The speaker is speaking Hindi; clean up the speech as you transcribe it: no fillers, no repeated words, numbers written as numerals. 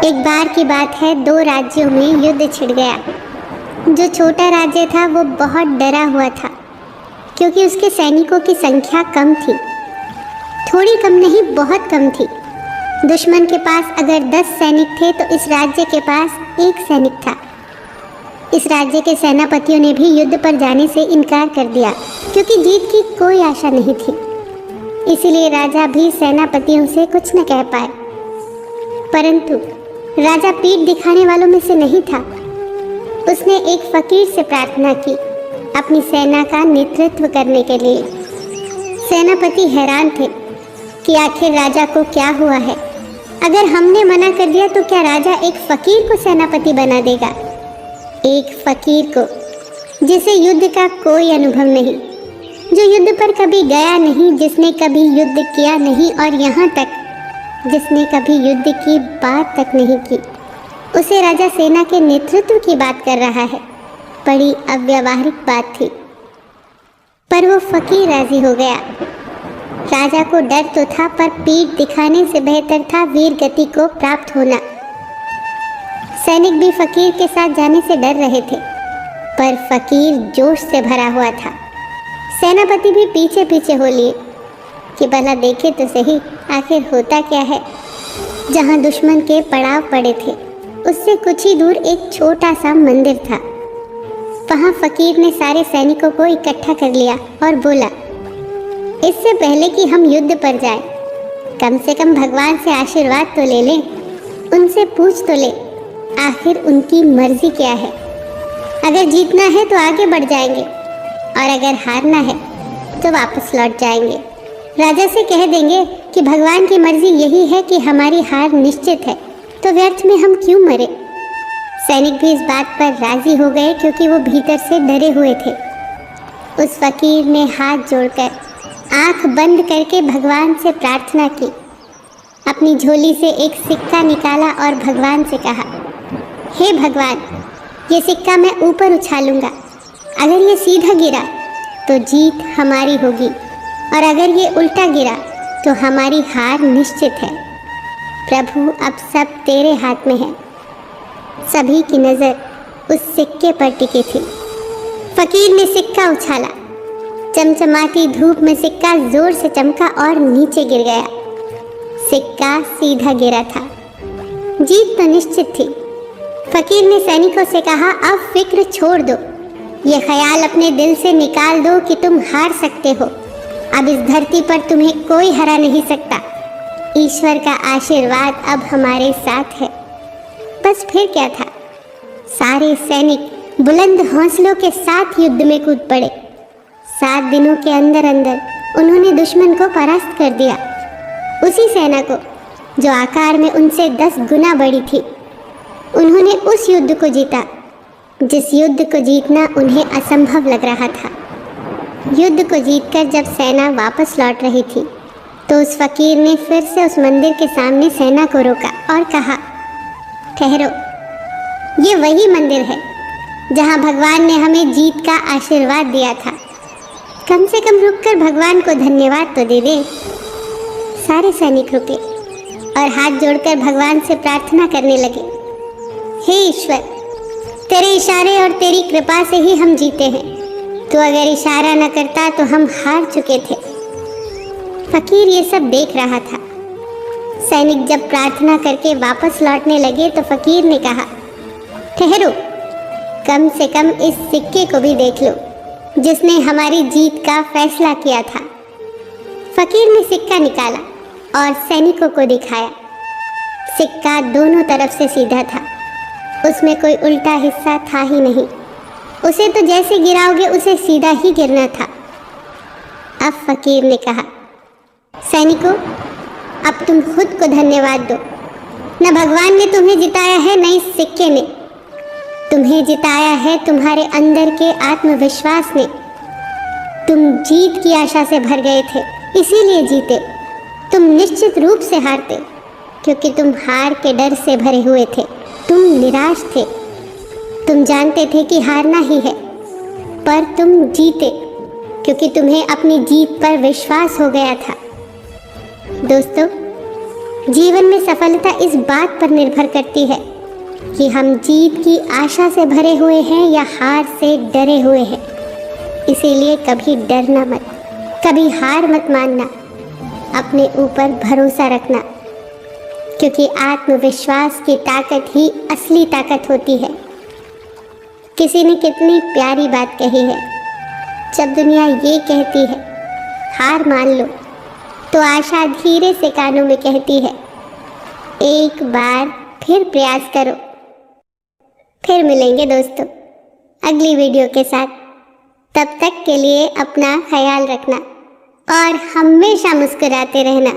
एक बार की बात है, दो राज्यों में युद्ध छिड़ गया। जो छोटा राज्य था वो बहुत डरा हुआ था क्योंकि उसके सैनिकों की संख्या कम थी। थोड़ी कम नहीं, बहुत कम थी। दुश्मन के पास अगर 10 सैनिक थे तो इस राज्य के पास 1 सैनिक था। इस राज्य के सेनापतियों ने भी युद्ध पर जाने से इनकार कर दिया क्योंकि जीत की कोई आशा नहीं थी। इसीलिए राजा भी सेनापतियों से कुछ न कह पाए। परंतु राजा पीठ दिखाने वालों में से नहीं था। उसने एक फकीर से प्रार्थना की अपनी सेना का नेतृत्व करने के लिए। सेनापति हैरान थे कि आखिर राजा को क्या हुआ है। अगर हमने मना कर दिया तो क्या राजा एक फकीर को सेनापति बना देगा? एक फकीर को जिसे युद्ध का कोई अनुभव नहीं, जो युद्ध पर कभी गया नहीं, जिसने कभी युद्ध किया नहीं और यहाँ तक जिसने कभी युद्ध की बात तक नहीं की। उसे राजा सेना के नेतृत्व की बात कर रहा है। बड़ी अव्यावहारिक बात थी, पर वो फकीर राजी हो गया। राजा को डर तो था, पर पीठ दिखाने से बेहतर था वीर गति को प्राप्त होना। सैनिक भी फकीर के साथ जाने से डर रहे थे, पर फकीर जोश से भरा हुआ था। सेनापति भी पीछे पीछे हो लिए कि भला देखे तो सही आखिर होता क्या है। जहाँ दुश्मन के पड़ाव पड़े थे उससे कुछ ही दूर एक छोटा सा मंदिर था। वहाँ फकीर ने सारे सैनिकों को इकट्ठा कर लिया और बोला, इससे पहले कि हम युद्ध पर जाएं, कम से कम भगवान से आशीर्वाद तो ले लें। उनसे पूछ तो ले आखिर उनकी मर्जी क्या है। अगर जीतना है तो आगे बढ़ जाएंगे और अगर हारना है तो वापस लौट जाएंगे। राजा से कह देंगे कि भगवान की मर्जी यही है कि हमारी हार निश्चित है, तो व्यर्थ में हम क्यों मरे। सैनिक भी इस बात पर राजी हो गए क्योंकि वो भीतर से डरे हुए थे। उस फकीर ने हाथ जोड़कर आंख बंद करके भगवान से प्रार्थना की। अपनी झोली से एक सिक्का निकाला और भगवान से कहा, हे भगवान, ये सिक्का मैं ऊपर उछालूंगा। अगर ये सीधा गिरा तो जीत हमारी होगी और अगर ये उल्टा गिरा तो हमारी हार निश्चित है। प्रभु, अब सब तेरे हाथ में है। सभी की नज़र उस सिक्के पर टिकी थी। फकीर ने सिक्का उछाला। चमचमाती धूप में सिक्का जोर से चमका और नीचे गिर गया। सिक्का सीधा गिरा था। जीत तो निश्चित थी। फकीर ने सैनिकों से कहा, अब फिक्र छोड़ दो। ये ख्याल अपने दिल से निकाल दो कि तुम हार सकते हो। अब इस धरती पर तुम्हें कोई हरा नहीं सकता। ईश्वर का आशीर्वाद अब हमारे साथ है। बस फिर क्या था। सारे सैनिक बुलंद हौसलों के साथ युद्ध में कूद पड़े। 7 दिनों के अंदर अंदर उन्होंने दुश्मन को परास्त कर दिया। उसी सेना को जो आकार में उनसे 10 गुना बड़ी थी। उन्होंने उस युद्ध को जीता जिस युद्ध को जीतना उन्हें असंभव लग रहा था। युद्ध को जीतकर जब सेना वापस लौट रही थी तो उस फकीर ने फिर से उस मंदिर के सामने सेना को रोका और कहा, ठहरो, ये वही मंदिर है जहाँ भगवान ने हमें जीत का आशीर्वाद दिया था। कम से कम रुककर भगवान को धन्यवाद तो दे दे। सारे सैनिक रुके और हाथ जोड़कर भगवान से प्रार्थना करने लगे, हे ईश्वर, तेरे इशारे और तेरी कृपा से ही हम जीते हैं। तो अगर इशारा न करता तो हम हार चुके थे। फकीर ये सब देख रहा था। सैनिक जब प्रार्थना करके वापस लौटने लगे तो फकीर ने कहा, ठहरो, कम से कम इस सिक्के को भी देख लो जिसने हमारी जीत का फैसला किया था। फकीर ने सिक्का निकाला और सैनिकों को दिखाया। सिक्का दोनों तरफ से सीधा था। उसमें कोई उल्टा हिस्सा था ही नहीं। उसे तो जैसे गिराओगे उसे सीधा ही गिरना था। अब फकीर ने कहा, सैनिकों, अब तुम खुद को धन्यवाद दो। न भगवान ने तुम्हें जिताया है न इस सिक्के ने। तुम्हें जिताया है तुम्हारे अंदर के आत्मविश्वास ने। तुम जीत की आशा से भर गए थे, इसीलिए जीते। तुम निश्चित रूप से हारते क्योंकि तुम हार के डर से भरे हुए थे। तुम निराश थे। तुम जानते थे कि हारना ही है, पर तुम जीते क्योंकि तुम्हें अपनी जीत पर विश्वास हो गया था। दोस्तों, जीवन में सफलता इस बात पर निर्भर करती है कि हम जीत की आशा से भरे हुए हैं या हार से डरे हुए हैं। इसीलिए कभी डरना मत, कभी हार मत मानना, अपने ऊपर भरोसा रखना, क्योंकि आत्मविश्वास की ताकत ही असली ताकत होती है। किसी ने कितनी प्यारी बात कही है, जब दुनिया ये कहती है हार मान लो, तो आशा धीरे से कानों में कहती है एक बार फिर प्रयास करो। फिर मिलेंगे दोस्तों अगली वीडियो के साथ। तब तक के लिए अपना ख्याल रखना और हमेशा मुस्कुराते रहना।